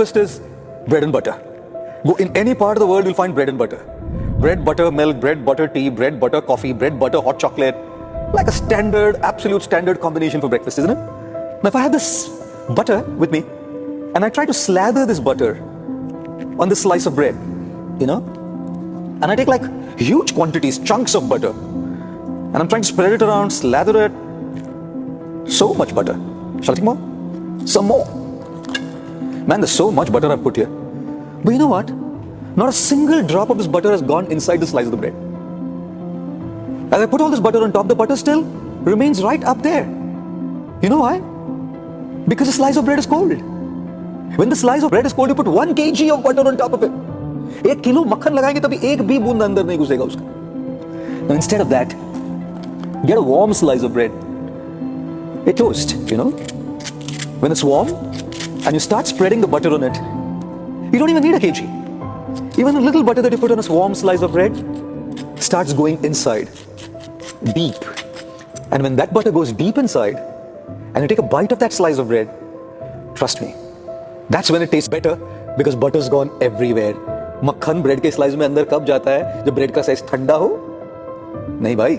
First is bread and butter. Go in any part of the world, you'll find bread and butter. Bread, butter, milk, bread, butter, tea, bread, butter, coffee, bread, butter, hot chocolate. Like a standard, absolute standard combination for breakfast, isn't it? Now if I have this butter with me, and I try to slather this butter on this slice of bread, and I take like huge quantities, chunks of butter, and I'm trying to spread it around, slather it. So much butter. Shall I take more? Some more. Man, there's so much butter I've put here. But you know what? Not a single drop of this butter has gone inside the slice of the bread. As I put all this butter on top, the butter still remains right up there. You know why? Because the slice of bread is cold. When the slice of bread is cold, you put 1 kg of butter on top of it. 1 kilo मक्खन लगाएंगे तभी एक भी बूंद अंदर नहीं घुसेगा उसका. Now instead of that, get a warm slice of bread. A toast, When it's warm and you start spreading the butter on it, you don't even need a kg. Even a little butter that you put on a warm slice of bread starts going inside, deep. And when that butter goes deep inside, and you take a bite of that slice of bread, trust me, that's when it tastes better, because butter's gone everywhere. मक्खन bread के slice में अंदर कब जाता है? जब bread का size ठंडा हो? नहीं भाई,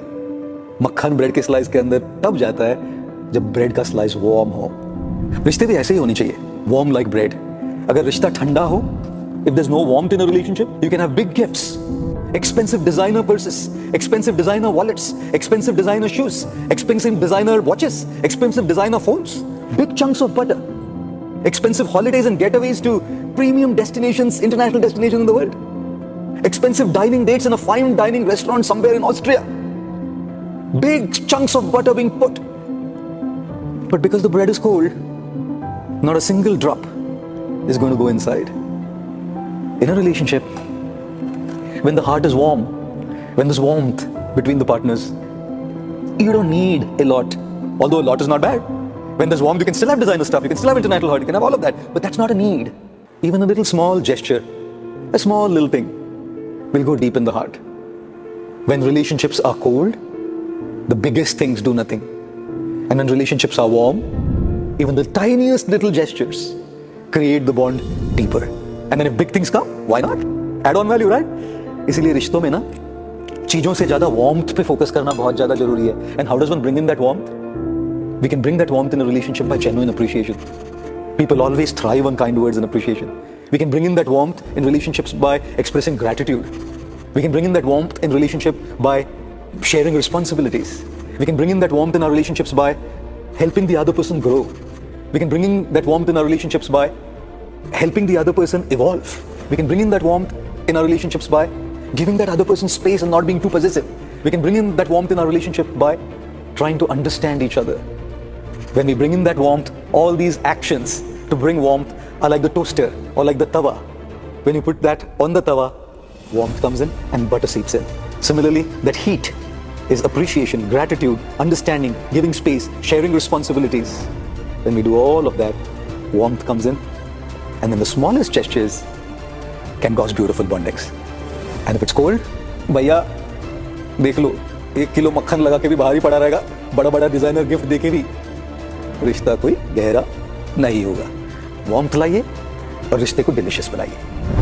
मक्खन ब्रेड के स्लाइस के अंदर तब जाता है जब ब्रेड का स्लाइस वार्म हो. रिश्ते भी ऐसे ही होने चाहिए, वार्म लाइक ब्रेड. अगर रिश्ता ठंडा हो, if there's no warmth in a relationship, you can have big gifts, expensive designer purses, expensive designer wallets, expensive designer shoes, expensive designer watches, expensive designer phones, big chunks of butter, expensive holidays and getaways to premium destinations, international destinations in the world, expensive dining dates in a fine dining restaurant somewhere in Austria, big chunks of butter being put. But because the bread is cold, not a single drop is going to go inside. In a relationship, when the heart is warm, when there's warmth between the partners, you don't need a lot. Although a lot is not bad. When there's warmth, you can still have designer stuff, you can still have international heart, you can have all of that. But that's not a need. Even a little small gesture, a small little thing, will go deep in the heart. When relationships are cold, the biggest things do nothing. And when relationships are warm, even the tiniest little gestures create the bond deeper. And then if big things come, why not? Add on value, right? इसीलिए रिश्तों में ना चीजों से ज्यादा warmth पे focus करना बहुत ज्यादा जरूरी है. And how does one bring in that warmth? We can bring that warmth in a relationship by genuine appreciation. People always thrive on kind words and appreciation. We can bring in that warmth in relationships by expressing gratitude. We can bring in that warmth in relationship by sharing responsibilities. We can bring in that warmth in our relationships by helping the other person grow. We can bring in that warmth in our relationships by helping the other person evolve. We can bring in that warmth in our relationships by giving that other person space and not being too possessive. We can bring in that warmth in our relationship by trying to understand each other. When we bring in that warmth, all these actions to bring warmth are like the toaster or like the tawa. When you put that on the tawa, warmth comes in and butter seeps in. Similarly, that heat is appreciation, gratitude, understanding, giving space, sharing responsibilities. When we do all of that, warmth comes in, and then the smallest gestures can cause beautiful bondings. And if it's cold, भैया देख लो, 1 kilo मक्खन लगा के भी बाहर ही पड़ा रहेगा, बड़ा बड़ा डिजाइनर गिफ्ट देके भी रिश्ता कोई गहरा नहीं होगा. वार्मथ लाइए और रिश्ते को डिलीशियस बनाइए.